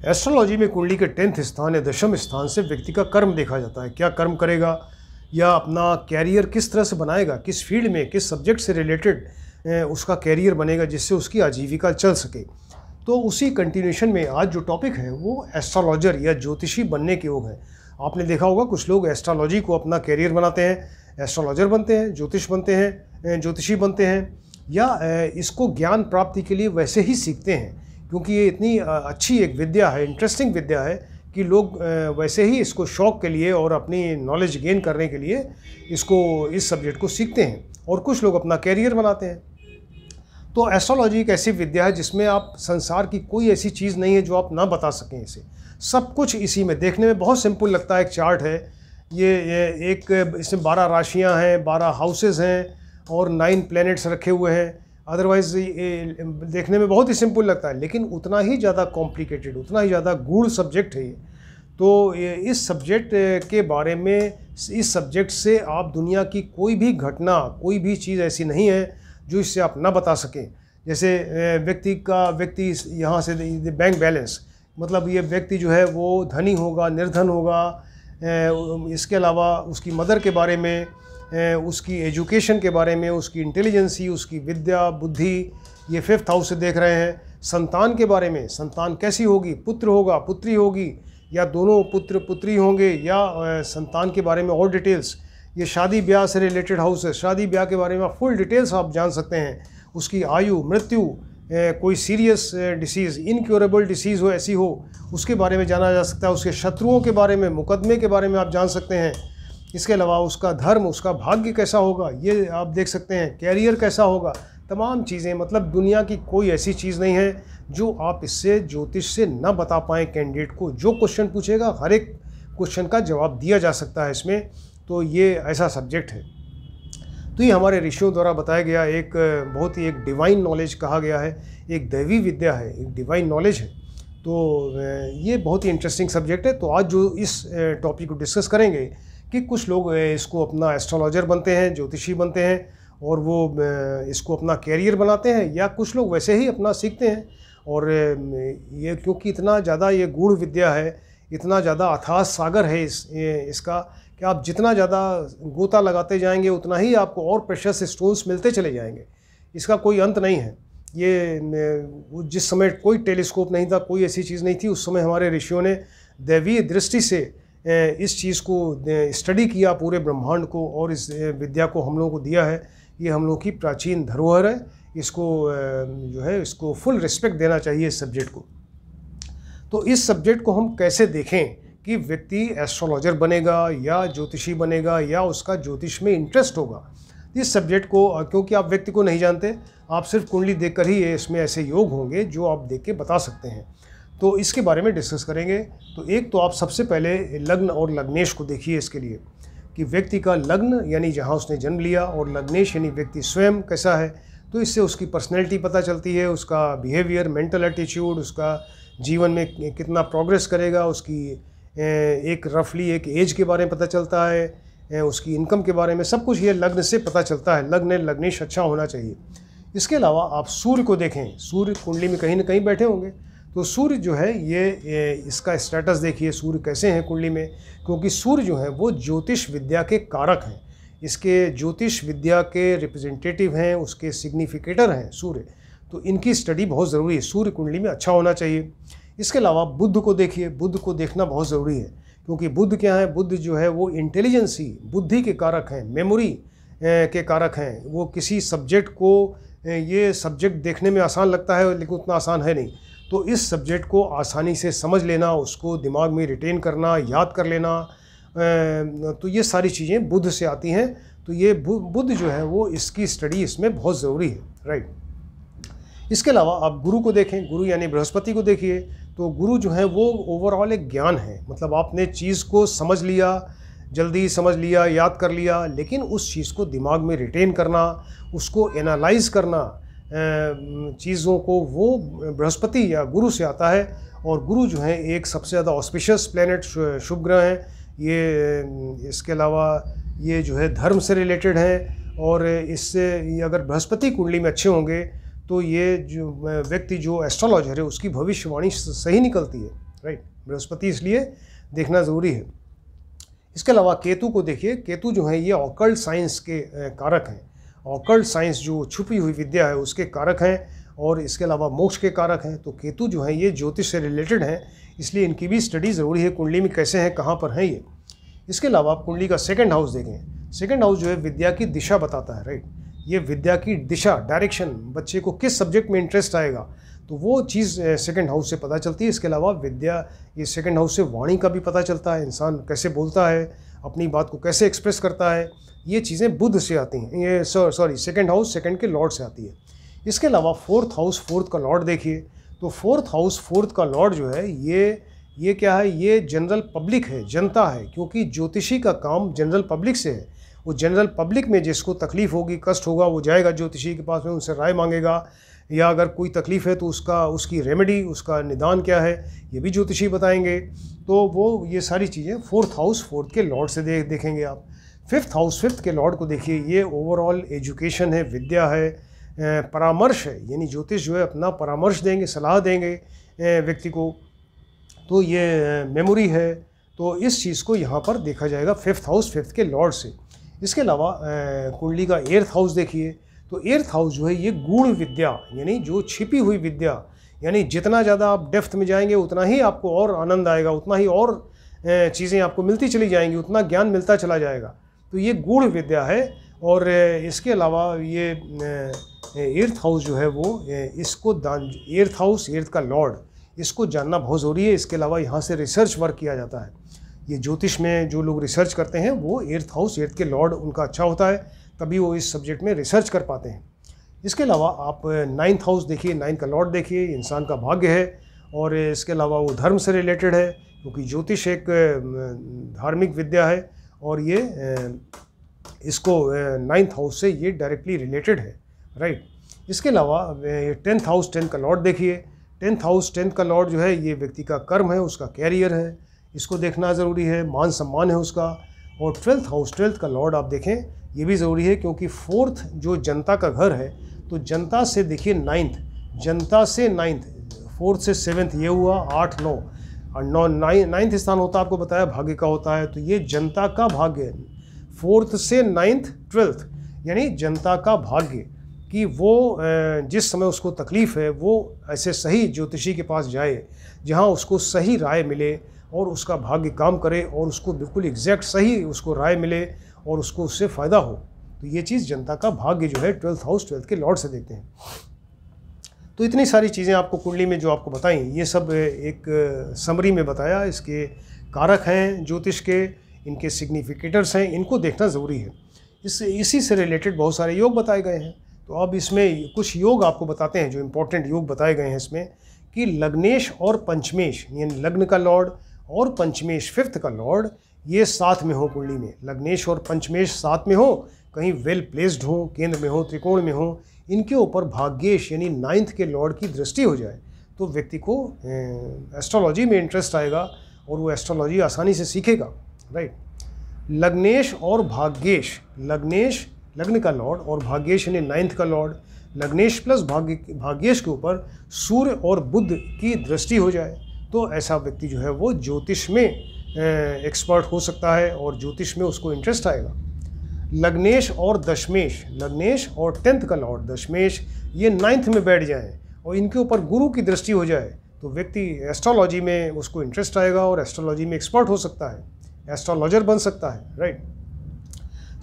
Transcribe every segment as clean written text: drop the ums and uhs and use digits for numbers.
Astrology में कुंडली के 10th स्थान या दशम स्थान से व्यक्ति का कर्म देखा जाता है। क्या कर्म करेगा या अपना कैरियर किस तरह से बनाएगा, किस फील्ड में, किस सब्जेक्ट से रिलेटेड उसका कैरियर बनेगा जिससे उसकी आजीविका चल सके। तो उसी कंटिन्यूशन में आज जो टॉपिक है वो एस्ट्रोलॉजर या ज्योतिषी बनने के योग है। आपने देखा होगा कुछ लोग एस्ट्रोलॉजी को अपना कैरियर बनाते हैं, एस्ट्रोलॉजर बनते हैं, ज्योतिष बनते हैं, ज्योतिषी बनते हैं, या इसको ज्ञान प्राप्ति के लिए वैसे ही सीखते हैं क्योंकि ये इतनी अच्छी एक विद्या है, इंटरेस्टिंग विद्या है कि लोग वैसे ही इसको शौक के लिए और अपनी नॉलेज गेन करने के लिए इस सब्जेक्ट को सीखते हैं, और कुछ लोग अपना कैरियर बनाते हैं। तो एस्ट्रोलॉजी एक ऐसी विद्या है जिसमें आप संसार की कोई ऐसी चीज़ नहीं है जो आप ना बता सकें। इसे सब कुछ इसी में देखने में बहुत सिंपल लगता है। एक चार्ट है, ये एक इसमें 12 राशियां हैं, 12 हाउसेस हैं और 9 प्लैनेट्स रखे हुए हैं। अदरवाइज़ ये देखने में बहुत ही सिंपल लगता है, लेकिन उतना ही ज़्यादा कॉम्प्लिकेटेड, उतना ही ज़्यादा गूढ़ सब्जेक्ट है ये। तो इस सब्जेक्ट के बारे में, इस सब्जेक्ट से आप दुनिया की कोई भी घटना, कोई भी चीज़ ऐसी नहीं है जो इससे आप ना बता सकें। जैसे व्यक्ति यहाँ से बैंक बैलेंस, मतलब ये व्यक्ति जो है वो धनी होगा, निर्धन होगा। इसके अलावा उसकी मदर के बारे में, उसकी एजुकेशन के बारे में, उसकी इंटेलिजेंसी, उसकी विद्या बुद्धि, ये 5th हाउस से देख रहे हैं। संतान के बारे में, संतान कैसी होगी, पुत्र होगा, पुत्री होगी, या दोनों पुत्र पुत्री होंगे, या संतान के बारे में और डिटेल्स। ये शादी ब्याह से रिलेटेड हाउस है, शादी ब्याह के बारे में फुल डिटेल्स आप जान सकते हैं। उसकी आयु, मृत्यु, कोई सीरियस डिसीज़, इनक्योरेबल डिसीज़ हो, ऐसी हो, उसके बारे में जाना जा सकता है। उसके शत्रुओं के बारे में, मुकदमे के बारे में आप जान सकते हैं। इसके अलावा उसका धर्म, उसका भाग्य कैसा होगा ये आप देख सकते हैं। कैरियर कैसा होगा, तमाम चीज़ें। मतलब दुनिया की कोई ऐसी चीज़ नहीं है जो आप इससे, ज्योतिष से ना बता पाएँ कैंडिडेट को। जो क्वेश्चन पूछेगा हर एक क्वेश्चन का जवाब दिया जा सकता है इसमें। तो ये ऐसा सब्जेक्ट है। तो ये हमारे ऋषियों द्वारा बताया गया एक बहुत ही एक डिवाइन नॉलेज कहा गया है, एक दैवी विद्या है, एक डिवाइन नॉलेज है। तो ये बहुत ही इंटरेस्टिंग सब्जेक्ट है। तो आज जो इस टॉपिक को डिस्कस करेंगे कि कुछ लोग इसको अपना एस्ट्रोलॉजर बनते हैं, ज्योतिषी बनते हैं, और वो इसको अपना कैरियर बनाते हैं, या कुछ लोग वैसे ही अपना सीखते हैं। और ये क्योंकि इतना ज़्यादा ये गूढ़ विद्या है, इतना ज़्यादा अथाह सागर है इसका, कि आप जितना ज़्यादा गोता लगाते जाएंगे उतना ही आपको और प्रेशियस स्टोन्स मिलते चले जाएंगे। इसका कोई अंत नहीं है। ये जिस समय कोई टेलीस्कोप नहीं था, कोई ऐसी चीज़ नहीं थी, उस समय हमारे ऋषियों ने दैवीय दृष्टि से इस चीज़ को स्टडी किया, पूरे ब्रह्मांड को, और इस विद्या को हम लोगों को दिया है। ये हम लोगों की प्राचीन धरोहर है। इसको जो है इसको फुल रिस्पेक्ट देना चाहिए इस सब्जेक्ट को। तो इस सब्जेक्ट को हम कैसे देखें कि व्यक्ति एस्ट्रोलॉजर बनेगा या ज्योतिषी बनेगा या उसका ज्योतिष में इंटरेस्ट होगा। इस सब्जेक्ट को, क्योंकि आप व्यक्ति को नहीं जानते, आप सिर्फ कुंडली देखकर ही इसमें ऐसे योग होंगे जो आप देख के बता सकते हैं। तो इसके बारे में डिस्कस करेंगे। तो एक तो आप सबसे पहले लग्न और लग्नेश को देखिए इसके लिए, कि व्यक्ति का लग्न यानी जहाँ उसने जन्म लिया, और लग्नेश यानी व्यक्ति स्वयं कैसा है। तो इससे उसकी पर्सनैलिटी पता चलती है, उसका बिहेवियर, मेंटल एटीट्यूड, उसका जीवन में कितना प्रोग्रेस करेगा, उसकी एक रफली एक एज के बारे में पता चलता है, उसकी इनकम के बारे में, सब कुछ ये लग्न से पता चलता है। लग्न लग्नेश अच्छा होना चाहिए। इसके अलावा आप सूर्य को देखें। सूर्य कुंडली में कहीं ना कहीं बैठे होंगे। तो सूर्य जो है ये इसका स्टेटस देखिए, सूर्य कैसे हैं कुंडली में, क्योंकि सूर्य जो है वो ज्योतिष विद्या के कारक हैं। इसके ज्योतिष विद्या के रिप्रेजेंटेटिव हैं, उसके सिग्निफिकेटर हैं सूर्य। तो इनकी स्टडी बहुत ज़रूरी है, सूर्य कुंडली में अच्छा होना चाहिए। इसके अलावा बुध को देखिए। बुध को देखना बहुत ज़रूरी है, क्योंकि बुध क्या है, बुध जो है वो इंटेलिजेंसी, बुद्धि के कारक हैं, मेमोरी के कारक हैं। वो किसी सब्जेक्ट को, ये सब्जेक्ट देखने में आसान लगता है लेकिन उतना आसान है नहीं। तो इस सब्जेक्ट को आसानी से समझ लेना, उसको दिमाग में रिटेन करना, याद कर लेना, तो ये सारी चीज़ें बुध से आती हैं। तो ये बुध जो है वो इसकी स्टडी इसमें बहुत ज़रूरी है, राइट। इसके अलावा आप गुरु को देखें। गुरु यानी बृहस्पति को देखिए। तो गुरु जो है वो ओवरऑल एक ज्ञान है। मतलब आपने चीज़ को समझ लिया, जल्दी समझ लिया, याद कर लिया, लेकिन उस चीज़ को दिमाग में रिटेन करना, उसको एनालाइज करना चीज़ों को, वो बृहस्पति या गुरु से आता है। और गुरु जो है एक सबसे ज़्यादा ऑस्पिशियस प्लैनेट, शुभ ग्रह हैं ये। इसके अलावा ये जो है धर्म से रिलेटेड है, और इससे अगर बृहस्पति कुंडली में अच्छे होंगे तो ये जो व्यक्ति जो एस्ट्रोलॉजर है उसकी भविष्यवाणी सही निकलती है, राइट। बृहस्पति इसलिए देखना ज़रूरी है। इसके अलावा केतु को देखिए, केतु जो है ये ऑकल्ट साइंस के कारक हैं। ऑकल्ट साइंस जो छुपी हुई विद्या है उसके कारक हैं, और इसके अलावा मोक्ष के कारक हैं। तो केतु जो है ये ज्योतिष से रिलेटेड हैं, इसलिए इनकी भी स्टडी ज़रूरी है, कुंडली में कैसे हैं, कहाँ पर हैं ये। इसके अलावा आप कुंडली का सेकंड हाउस देखें। सेकंड हाउस जो है विद्या की दिशा बताता है, राइट। ये विद्या की दिशा, डायरेक्शन, बच्चे को किस सब्जेक्ट में इंटरेस्ट आएगा, तो वो चीज़ सेकंड हाउस से पता चलती है। इसके अलावा विद्या, ये सेकंड हाउस से वाणी का भी पता चलता है, इंसान कैसे बोलता है, अपनी बात को कैसे एक्सप्रेस करता है, ये चीज़ें बुध से आती हैं। ये सॉरी सेकंड हाउस सेकंड के लॉर्ड से आती है। इसके अलावा फोर्थ हाउस फोर्थ का लॉर्ड देखिए, तो फोर्थ हाउस फोर्थ का लॉर्ड जो है ये क्या है, ये जनरल पब्लिक है, जनता है, क्योंकि ज्योतिषी का काम जनरल पब्लिक से है। वो जनरल पब्लिक में जिसको तकलीफ होगी, कष्ट होगा, वो जाएगा ज्योतिषी के पास में, उनसे राय मांगेगा, या अगर कोई तकलीफ़ है तो उसकी रेमेडी, उसका निदान क्या है, ये भी ज्योतिषी बताएंगे। तो वो ये सारी चीज़ें फोर्थ हाउस फोर्थ के लॉर्ड से देखेंगे आप। फिफ्थ हाउस फिफ्थ के लॉर्ड को देखिए, ये ओवरऑल एजुकेशन है, विद्या है, परामर्श है, यानी ज्योतिष जो है अपना परामर्श देंगे, सलाह देंगे व्यक्ति को, तो ये मेमोरी है। तो इस चीज़ को यहाँ पर देखा जाएगा फिफ्थ हाउस फिफ्थ के लॉर्ड से। इसके अलावा कुंडली का एर्थ हाउस देखिए, तो एर्थ हाउस जो है ये गूढ़ विद्या, यानी जो छिपी हुई विद्या, यानी जितना ज़्यादा आप डेप्थ में जाएंगे उतना ही आपको और आनंद आएगा, उतना ही और चीज़ें आपको मिलती चली जाएंगी, उतना ज्ञान मिलता चला जाएगा। तो ये गूढ़ विद्या है। और इसके अलावा ये एर्थ हाउस जो है वो इसको एर्थ हाउस, एर्थ का लॉर्ड, इसको जानना बहुत ज़रूरी है। इसके अलावा यहाँ से रिसर्च वर्क किया जाता है। ये ज्योतिष में जो लोग रिसर्च करते हैं वो एर्थ हाउस, एर्थ के लॉर्ड उनका अच्छा होता है, तभी वो इस सब्जेक्ट में रिसर्च कर पाते हैं। इसके अलावा आप नाइन्थ हाउस देखिए, नाइन्थ का लॉर्ड देखिए, इंसान का भाग्य है। और इसके अलावा वो धर्म से रिलेटेड है, क्योंकि ज्योतिष एक धार्मिक विद्या है, और ये इसको नाइन्थ हाउस से ये डायरेक्टली रिलेटेड है, राइट। इसके अलावा टेंथ हाउस, टेंथ का लॉर्ड देखिए। टेंथ हाउस टेंथ का लॉर्ड जो है ये व्यक्ति का कर्म है, उसका कैरियर है, इसको देखना ज़रूरी है, मान सम्मान है उसका। और ट्वेल्थ हाउस, ट्वेल्थ का लॉर्ड आप देखें, ये भी ज़रूरी है, क्योंकि फोर्थ जो जनता का घर है, तो जनता से देखिए नाइन्थ, जनता से नाइन्थ, फोर्थ से सेवन्थ ये हुआ, 8 9 और नाइन्थ स्थान होता है, आपको बताया भाग्य का होता है, तो ये जनता का भाग्य, फोर्थ से नाइन्थ ट्वेल्थ, यानी जनता का भाग्य, कि वो जिस समय उसको तकलीफ़ है वो ऐसे सही ज्योतिषी के पास जाए जहाँ उसको सही राय मिले और उसका भाग्य काम करे, और उसको बिल्कुल एग्जैक्ट सही उसको राय मिले और उसको उससे फ़ायदा हो। तो ये चीज़ जनता का भाग्य जो है ट्वेल्थ हाउस ट्वेल्थ के लॉर्ड से देखते हैं। तो इतनी सारी चीज़ें आपको कुंडली में जो आपको बताई, ये सब एक समरी में बताया। इसके कारक हैं ज्योतिष के, इनके सिग्निफिकेटर्स हैं, इनको देखना ज़रूरी है। इसी से रिलेटेड बहुत सारे योग बताए गए हैं। तो अब इसमें कुछ योग आपको बताते हैं, जो इम्पोर्टेंट योग बताए गए हैं इसमें, कि लग्नेश और पंचमेश, यानी लग्न का लॉर्ड और पंचमेश फिफ्थ का लॉर्ड, ये साथ में हो कुंडली में। लग्नेश और पंचमेश साथ में हो, कहीं वेल प्लेस्ड हो, केंद्र में हो, त्रिकोण में हो, इनके ऊपर भाग्येश यानी नाइन्थ के लॉर्ड की दृष्टि हो जाए, तो व्यक्ति को एस्ट्रोलॉजी में इंटरेस्ट आएगा और वो एस्ट्रोलॉजी आसानी से सीखेगा, राइट। लग्नेश और भाग्येश, लग्नेश लग्न का लॉर्ड और भाग्येश यानी नाइन्थ का लॉर्ड, लग्नेश प्लस भाग्येश के ऊपर सूर्य और बुध की दृष्टि हो जाए, तो ऐसा व्यक्ति जो है वो ज्योतिष में एक्सपर्ट हो सकता है और ज्योतिष में उसको इंटरेस्ट आएगा। लग्नेश और दशमेश, लग्नेश और टेंथ का लॉर्ड दशमेश, ये नाइन्थ में बैठ जाएं और इनके ऊपर गुरु की दृष्टि हो जाए, तो व्यक्ति एस्ट्रोलॉजी में उसको इंटरेस्ट आएगा और एस्ट्रोलॉजी में एक्सपर्ट हो सकता है, एस्ट्रोलॉजर बन सकता है, राइट।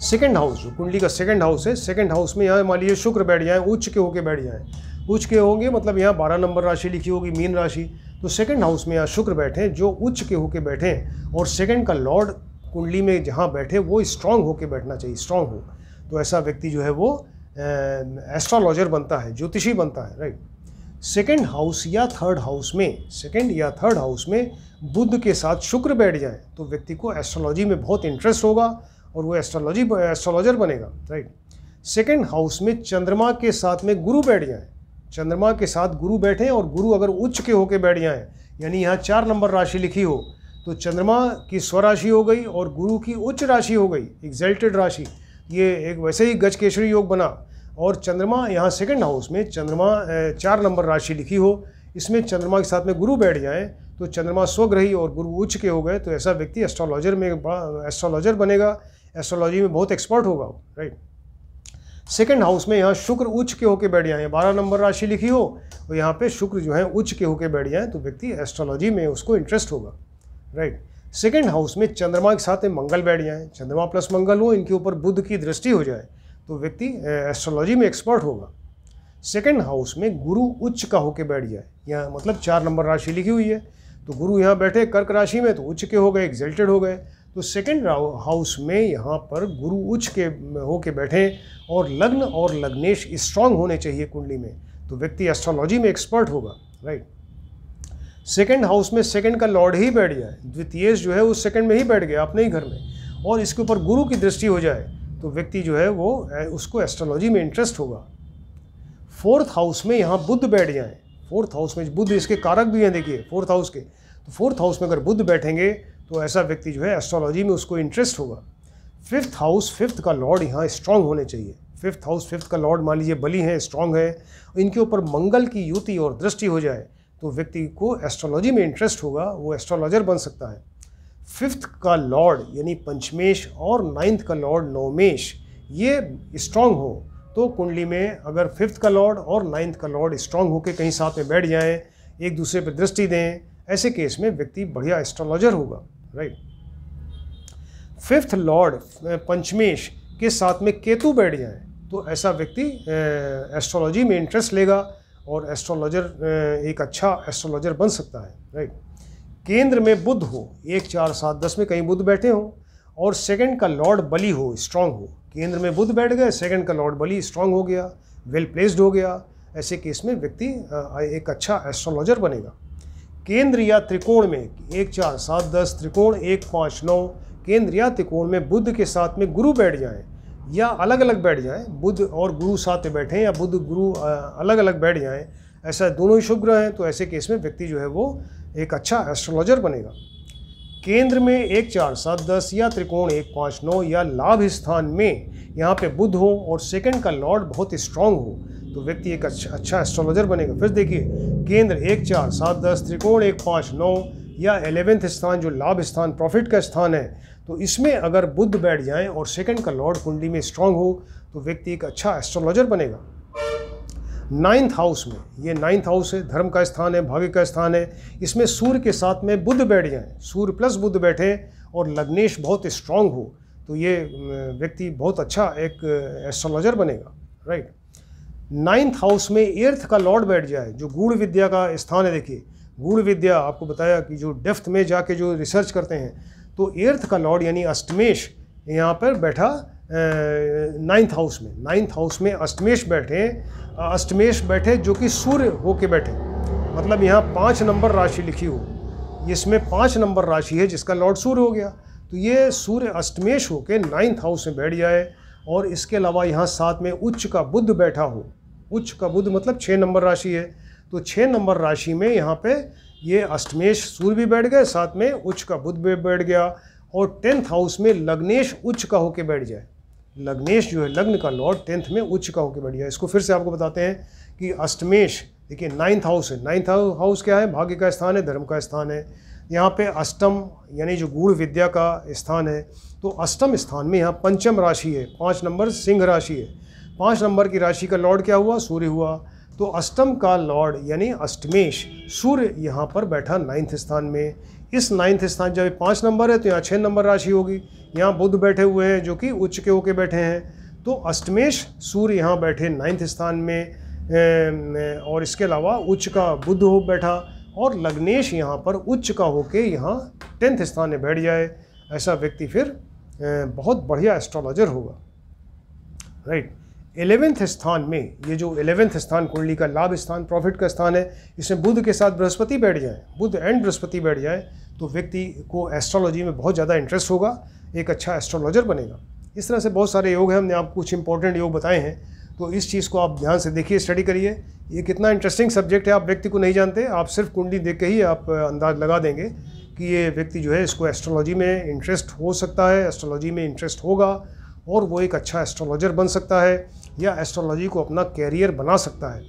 सेकंड हाउस, जो कुंडली का सेकंड हाउस है, सेकंड हाउस में यहाँ मान लीजिए शुक्र बैठ जाए, उच्च के होके बैठ जाएँ, उच्च के होंगे मतलब यहाँ 12 नंबर राशि लिखी होगी मीन राशि, तो सेकंड हाउस में यहाँ शुक्र बैठे जो उच्च के होके बैठे, और सेकंड का लॉर्ड कुंडली में जहाँ बैठे वो स्ट्रांग होके बैठना चाहिए, स्ट्रांग हो, तो ऐसा व्यक्ति जो है वो एस्ट्रोलॉजर बनता है, ज्योतिषी बनता है, राइट। सेकंड हाउस या थर्ड हाउस में, सेकंड या थर्ड हाउस में बुध के साथ शुक्र बैठ जाए, तो व्यक्ति को एस्ट्रोलॉजी में बहुत इंटरेस्ट होगा और वो एस्ट्रोलॉजर बनेगा, राइट। सेकंड हाउस में चंद्रमा के साथ में गुरु बैठ जाए, चंद्रमा के साथ गुरु बैठे और गुरु अगर उच्च के होके बैठ जाएं, यानी यहाँ 4 नंबर राशि लिखी हो, तो चंद्रमा की स्वराशि हो गई और गुरु की उच्च राशि हो गई, एग्जल्टेड राशि, ये एक वैसे ही गजकेसरी योग बना। और चंद्रमा यहाँ सेकंड हाउस में चंद्रमा 4 नंबर राशि लिखी हो, इसमें चंद्रमा के साथ में गुरु बैठ जाए, तो चंद्रमा स्वग्रही और गुरु उच्च के हो गए तो ऐसा व्यक्ति एस्ट्रोलॉजर बनेगा, एस्ट्रोलॉजी में बहुत एक्सपर्ट होगा, राइट। सेकंड हाउस में यहाँ शुक्र उच्च के होके बैठ जाए, 12 नंबर राशि लिखी हो और यहाँ पे शुक्र जो है उच्च के होके बैठ जाए तो व्यक्ति एस्ट्रोलॉजी में उसको इंटरेस्ट होगा, राइट। सेकंड हाउस में चंद्रमा के साथ में मंगल बैठ जाए, चंद्रमा प्लस मंगल हो, इनके ऊपर बुध की दृष्टि हो जाए तो व्यक्ति एस्ट्रोलॉजी में एक्सपर्ट होगा। सेकंड हाउस में गुरु उच्च का होके बैठ जाए, यहाँ मतलब 4 नंबर राशि लिखी हुई है तो गुरु यहाँ बैठे कर्क राशि में तो उच्च के हो गए, एक्सल्टेड हो गए। तो सेकंड हाउस में यहाँ पर गुरु उच्च के होके बैठे और लग्न और लग्नेश स्ट्रांग होने चाहिए कुंडली में तो व्यक्ति एस्ट्रोलॉजी में एक्सपर्ट होगा, राइट। सेकंड हाउस में सेकंड का लॉर्ड ही बैठ जाए, द्वितीय जो है उस सेकंड में ही बैठ गया अपने ही घर में और इसके ऊपर गुरु की दृष्टि हो जाए तो व्यक्ति जो है वो उसको एस्ट्रोलॉजी में इंटरेस्ट होगा। फोर्थ हाउस में यहाँ बुध बैठ जाए, फोर्थ हाउस में बुध इसके कारक भी हैं, देखिए फोर्थ हाउस के, तो फोर्थ हाउस में अगर बुध बैठेंगे तो ऐसा व्यक्ति जो है एस्ट्रोलॉजी में उसको इंटरेस्ट होगा। फिफ्थ हाउस फिफ्थ का लॉर्ड यहाँ स्ट्रांग होने चाहिए, फिफ्थ हाउस फिफ्थ का लॉर्ड मान लीजिए बली है, स्ट्रांग है, इनके ऊपर मंगल की युति और दृष्टि हो जाए तो व्यक्ति को एस्ट्रोलॉजी में इंटरेस्ट होगा, वो एस्ट्रोलॉजर बन सकता है। फिफ्थ का लॉर्ड यानी पंचमेश और नाइन्थ का लॉर्ड नवमेश ये स्ट्रांग हो तो कुंडली में अगर फिफ्थ का लॉर्ड और नाइन्थ का लॉर्ड स्ट्रांग होकर कहीं साथ में बैठ जाएं, एक दूसरे पर दृष्टि दें, ऐसे केस में व्यक्ति बढ़िया एस्ट्रोलॉजर होगा, राइट। फिफ्थ लॉर्ड पंचमेश के साथ में केतु बैठ जाए तो ऐसा व्यक्ति एस्ट्रोलॉजी में इंटरेस्ट लेगा और एस्ट्रोलॉजर एक अच्छा एस्ट्रोलॉजर बन सकता है, राइट। केंद्र में बुध हो, 1 4 7 10 में कहीं बुध बैठे हो और सेकंड का लॉर्ड बली हो, स्ट्रांग हो, केंद्र में बुध बैठ गए, सेकंड का लॉर्ड बली स्ट्रांग हो गया, वेल प्लेस्ड हो गया, ऐसे केस में व्यक्ति एक अच्छा एस्ट्रोलॉजर बनेगा। केंद्र या त्रिकोण में 1 4 7 10 त्रिकोण 1 5 9 केंद्र या त्रिकोण में बुध के साथ में गुरु बैठ जाएं या अलग अलग बैठ जाएं, बुध और गुरु साथ में बैठें या बुध गुरु अलग अलग बैठ जाएं, ऐसा दोनों ही शुभ ग्रह हैं तो ऐसे केस में व्यक्ति जो है वो एक अच्छा एस्ट्रोलॉजर बनेगा। केंद्र में 1 4 7 10 या त्रिकोण 1 5 9 या लाभ स्थान में यहाँ पे बुध हो और सेकंड का लॉर्ड बहुत स्ट्रांग हो तो व्यक्ति एक अच्छा एस्ट्रोलॉजर बनेगा। फिर देखिए केंद्र 1 4 7 10 त्रिकोण 1 5 9 या 11वें स्थान जो लाभ स्थान प्रॉफिट का स्थान है तो इसमें अगर बुध बैठ जाएं और सेकंड का लॉर्ड कुंडली में स्ट्रांग हो तो व्यक्ति एक अच्छा एस्ट्रोलॉजर बनेगा। नाइन्थ हाउस में, ये नाइन्थ हाउस है, धर्म का स्थान है, भाग्य का स्थान है, इसमें सूर्य के साथ में बुध बैठ जाएं, सूर्य प्लस बुध बैठे और लग्नेश बहुत स्ट्रांग हो तो ये व्यक्ति बहुत अच्छा एक एस्ट्रोलॉजर बनेगा, राइट। नाइन्थ हाउस में एर्थ का लॉर्ड बैठ जाए जो गूढ़ विद्या का स्थान है, देखिए गूढ़ विद्या आपको बताया कि जो डेप्थ में जाके जो रिसर्च करते हैं तो एर्थ का लॉर्ड यानी अष्टमेश यहाँ पर बैठा नाइन्थ हाउस में, नाइन्थ हाउस में अष्टमेश बैठे जो कि सूर्य होके बैठे, मतलब यहाँ 5 नंबर राशि लिखी हो, इसमें 5 नंबर राशि है जिसका लॉर्ड सूर्य हो गया तो ये सूर्य अष्टमेश होके नाइन्थ हाउस में बैठ जाए और इसके अलावा यहाँ साथ में उच्च का बुध बैठा हो, उच्च का बुध मतलब 6 नंबर राशि है तो 6 नंबर राशि में यहाँ पे ये अष्टमेश सूर्य भी बैठ गए, साथ में उच्च का बुध भी बैठ गया और 10th हाउस में लग्नेश उच्च का होके बैठ जाए, लग्नेश जो है लग्न का लॉर्ड 10th में उच्च का होके बैठ जाए। इसको फिर से आपको बताते हैं कि अष्टमेश देखिए 9th हाउस है, 9th हाउस क्या है, भाग्य का स्थान है, धर्म का स्थान है, यहाँ पे अष्टम यानी जो गूढ़ विद्या का स्थान है तो अष्टम स्थान में यहाँ पंचम राशि है, 5 नंबर सिंह राशि है, 5 नंबर की राशि का लॉर्ड क्या हुआ, सूर्य हुआ तो अष्टम का लॉर्ड यानी अष्टमेश सूर्य यहाँ पर बैठा 9th स्थान में। इस 9th स्थान जब 5 नंबर है तो यहाँ 6 नंबर राशि होगी, यहाँ बुध बैठे हुए हैं जो कि उच्च के होके बैठे हैं तो अष्टमेश सूर्य यहाँ बैठे 9th स्थान में और इसके अलावा उच्च का बुध हो बैठा और लग्नेश यहाँ पर उच्च का होके यहाँ 10th स्थान में बैठ जाए, ऐसा व्यक्ति फिर बहुत बढ़िया एस्ट्रोलॉजर होगा, राइट। 11वें स्थान में, ये जो 11वें स्थान कुंडली का लाभ स्थान प्रॉफिट का स्थान है, इसमें बुध के साथ बृहस्पति बैठ जाए, बुध एंड बृहस्पति बैठ जाए तो व्यक्ति को एस्ट्रोलॉजी में बहुत ज़्यादा इंटरेस्ट होगा, एक अच्छा एस्ट्रोलॉजर बनेगा। इस तरह से बहुत सारे योग हैं, हमने आपको कुछ इंपॉर्टेंट योग बताए हैं तो इस चीज़ को आप ध्यान से देखिए, स्टडी करिए। ये कितना इंटरेस्टिंग सब्जेक्ट है, आप व्यक्ति को नहीं जानते, आप सिर्फ कुंडली देख के ही आप अंदाज लगा देंगे कि ये व्यक्ति जो है इसको एस्ट्रोलॉजी में इंटरेस्ट हो सकता है, एस्ट्रोलॉजी में इंटरेस्ट होगा और वो एक अच्छा एस्ट्रोलॉजर बन सकता है या एस्ट्रोलॉजी को अपना कैरियर बना सकता है।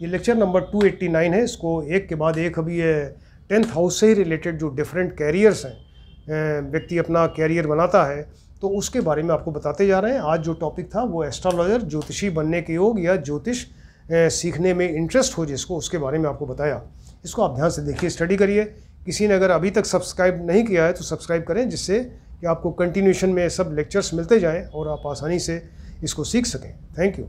ये लेक्चर नंबर 289 है, इसको एक के बाद एक अभी ये 10th हाउस से ही रिलेटेड जो डिफरेंट कैरियर्स हैं, व्यक्ति अपना कैरियर बनाता है, तो उसके बारे में आपको बताते जा रहे हैं। आज जो टॉपिक था वो एस्ट्रोलॉजर, ज्योतिषी बनने के योग या ज्योतिष सीखने में इंटरेस्ट हो जिसको, उसके बारे में आपको बताया। इसको आप ध्यान से देखिए, स्टडी करिए। किसी ने अगर अभी तक सब्सक्राइब नहीं किया है तो सब्सक्राइब करें, जिससे कि आपको कंटिन्यूशन में सब लेक्चर्स मिलते जाएं और आप आसानी से इसको सीख सकें। Thank you.